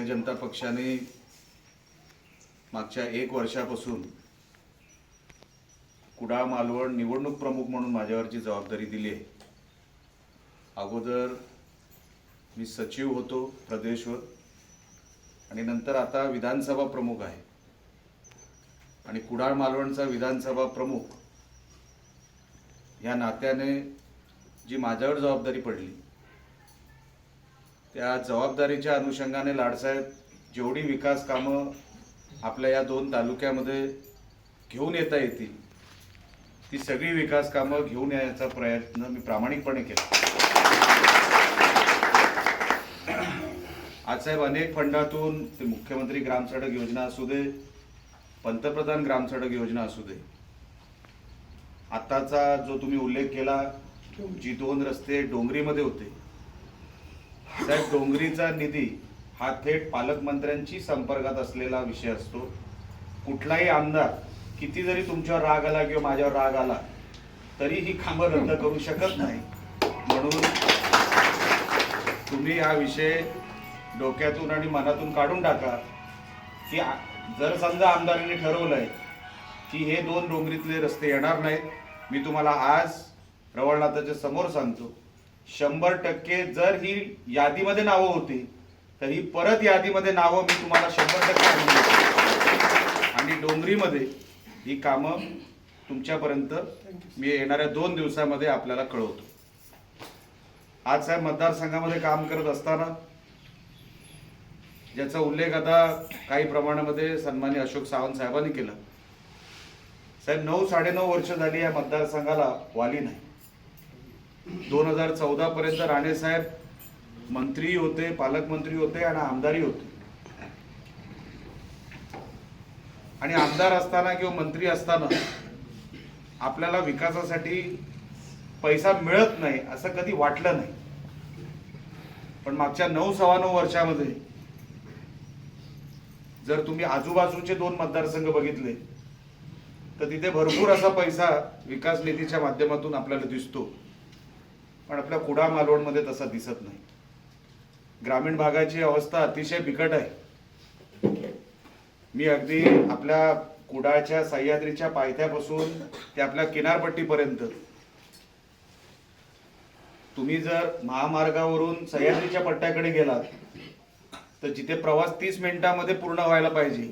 भारतीय जनता पक्षाने मागच्या 1 वर्षापासून कुडाळ मालवण निवडणूक प्रमुख म्हणून माझ्यावरची जबाबदारी दिली आहे। अगोदर मी सचिव होतो प्रदेशवर आणि नंतर आता विधानसभा प्रमुख आहे आणि कुडाळ मालवणचा विधानसभा प्रमुख या नात्याने जी माझ्यावर जबाबदारी पडली त्या जबाबदारीच्या अनुषंगाने लाडसाहेब जेवढी विकास कामं आपल्या या 2 तालुक्यामध्ये घेऊन येता येतील ती सगळी विकास कामं घेऊन यायचा प्रयत्न मी प्रामाणिकपणे केला। आज साहेब अनेक फंडातून ते मुख्यमंत्री ग्राम सडक योजना असू दे, पंतप्रधान ग्राम सडक योजना असू दे, आताचा जो तुम्ही उल्लेख केला जी 2 रस्ते डोंगरीमध्ये होते साहेब, डोंगरीचा निधी हा थेट पालकमंत्र्यांची संपर्कात असलेला विषय असतो। कुठलाही आमदार किती जरी तुमच्यावर राग आला किंवा माझ्यावर राग आला तरी ही कामं रद्द करू शकत नाही। म्हणून तुम्ही हा विषय डोक्यातून आणि मनातून काढून टाका की जर समजा आमदारांनी ठरवलंय की हे 2 डोंगरीतले रस्ते येणार नाहीत, मी तुम्हाला आज रवळनाथाच्या समोर सांगतो 100% जर ही यादीमध्ये नावं होती तर ही परत यादीमध्ये नावं मी तुम्हाला 100% आणून देतो आणि डोंगरीमध्ये ही कामं तुमच्यापर्यंत मी येणाऱ्या 2 दिवसामध्ये आपल्याला कळवतो। आज साहेब मतदारसंघामध्ये काम करत असताना ज्याचा उल्लेख आता काही प्रमाणामध्ये सन्माननीय अशोक सावंत साहेबांनी केला, साहेब 9-9.5 वर्ष झाली या मतदारसंघाला वाली नाही। 2014 पर्यंत राणे साहेब मंत्री होते, पालकमंत्री होते आणि आमदारी होते आणि आमदार असताना किंवा मंत्री असताना आपल्याला विकासासाठी पैसा मिळत नाही असं कधी वाटलं नाही। पण मागच्या 9-9.25 वर्षामध्ये जर तुम्ही आजूबाजूचे 2 मतदारसंघ बघितले तर तिथे भरपूर असा पैसा विकास निधीच्या माध्यमातून आपल्याला दिसतो, पण आपल्या कुडाळ मालवणमध्ये तसा दिसत नाही। ग्रामीण भागाची अवस्था अतिशय बिकट आहे। मी अगदी आपल्या कुडाळच्या सह्याद्रीच्या पायथ्यापासून ते आपल्या किनारपट्टीपर्यंत तुम्ही जर महामार्गावरून सह्याद्रीच्या पट्ट्याकडे गेलात तर जिथे प्रवास 30 मिनिटांमध्ये पूर्ण व्हायला पाहिजे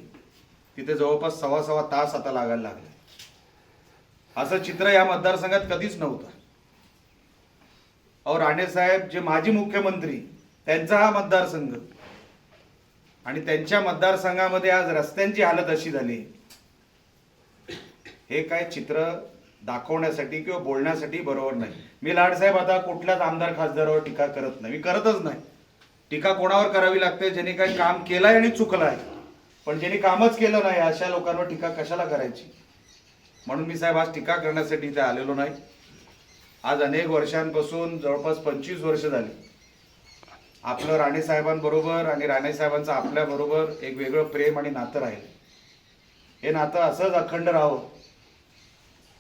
तिथे जवळपास 6.25 तास आता लागायला लागले। असं चित्र या मतदारसंघात कधीच नव्हतं। और राणे साहेब जे माजी मुख्यमंत्री त्यांचा हा मतदारसंघ आणि त्यांच्या मतदारसंघामध्ये आज रस्त्यांची हालत अशी झाली, हे काय चित्र दाखवण्यासाठी किंवा बोलण्यासाठी बरोबर नाही। मी लाडसाहेब आता कुठल्याच आमदार खासदारावर टीका करत नाही, मी करतच नाही। टीका कोणावर करावी लागते? ज्यांनी काही काम केलंय आणि चुकलंय, पण ज्यांनी कामच केलं नाही अशा लोकांवर टीका कशाला करायची? म्हणून मी साहेब आज टीका करण्यासाठी इथे आलेलो नाही। आज अनेक वर्षांपासून जवळपास 25 वर्ष झाली आपलं राणे साहेबांबरोबर आणि राणे साहेबांचं आपल्या बरोबर एक वेगळं प्रेम आणि नातं राहील। हे नातं असंच अखंड राहावं,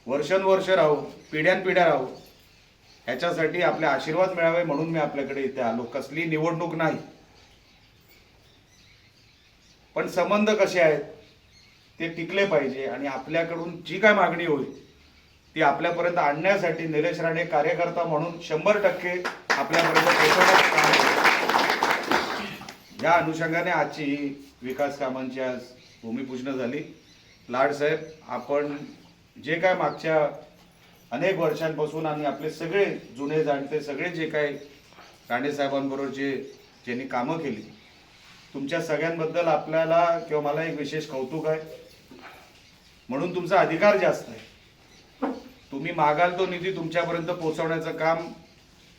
वर्षानुवर्ष राहावं, पिढ्यानपिढ्या राहावं, ह्याच्यासाठी आपले आशीर्वाद मिळावे म्हणून मी आपल्याकडे इथे आलो। कसली निवडणूक नाही, पण संबंध कसे आहेत ते टिकले पाहिजे आणि आपल्याकडून जी काय मागणी होईल ती आपल्यापर्यंत आणण्यासाठी निलेश राणे कार्यकर्ता म्हणून 100% आपल्यापर्यंत पोहोचवण्याचं काम करतो। या अनुषंगाने आजची विकास कामांची आज भूमिपूजन झाली। लाडसाहेब, आपण जे काय मागच्या अनेक वर्षांपासून आणि आपले सगळे जुने जाणते सगळे जे काय राणे साहेबांबरोबर ज्यांनी कामं केली, तुमच्या सगळ्यांबद्दल आपल्याला किंवा मला एक विशेष कौतुक आहे। म्हणून तुमचा अधिकार जास्त आहे, तुम्ही मागाल तो निधी तुमच्यापर्यंत पोहोचवण्याचं काम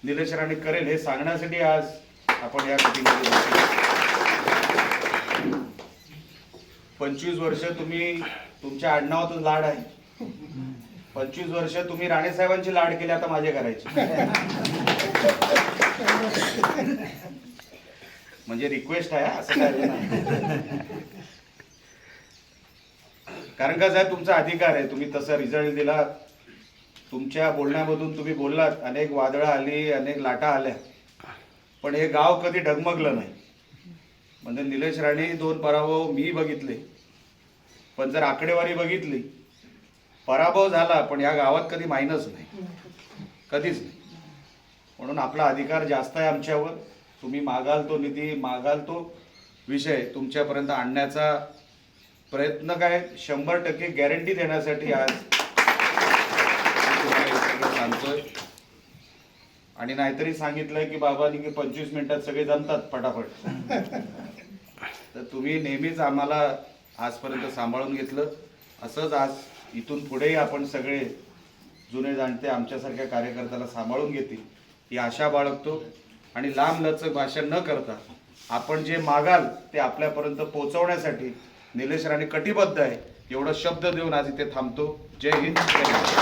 निलेश राणे करेल हे सांगण्यासाठी आज आपण या मीटिंगमध्ये बसलो। 25 वर्ष तुम्ही तुमच्या आडनावातच लाड आहे, 25 वर्ष तुम्ही राणे साहेबांची लाड केली, आता माझे करायचे म्हणजे रिक्वेस्ट आहे असं काय नाही। कारण का साहेब तुमचा अधिकार आहे, तुम्ही तसा रिझल्ट दिला, तुमच्या बोलण्यामधून तुम्ही बोललात, अनेक वादळं आली, अनेक लाटा आल्या, पण हे गाव कधी डगमगलं नाही। म्हणजे निलेश राणे 2 पराभव मी बघितले, पण जर आकडेवारी बघितली, पराभव झाला पण या गावात कधी मायनस नाही, कधीच नाही. म्हणून आपला अधिकार जास्त आहे आमच्यावर. तुम्ही मागाल तो निधी, मागाल तो विषय तुमच्यापर्यंत आणण्याचा प्रयत्न काय 100% गॅरंटी देण्यासाठी आज तुम्हाला हे सगळं सांगतोय. आणि नाहीतरी सांगितलंय की बाबांनी की 25 मिनिटात सगळे जमतात फटाफट. तर तुम्ही नेहमीच आम्हाला आजपर्यंत सांभाळून घेतलं. असंच आज इथून पुढेही आपण सगळे जुने जाणते आमच्यासारख्या कार्यकर्त्याला सांभाळून घेतील ही आशा बाळगतो. आणि लांब लचक भाषण न करता आपण जे मागाल ते आपल्यापर्यंत पोहोचवण्यासाठी निलेश राणे कटिबद्ध आहे एवढा शब्द देऊन आज इथे थांबतो. जय हिंद, जय महाराष्ट्र.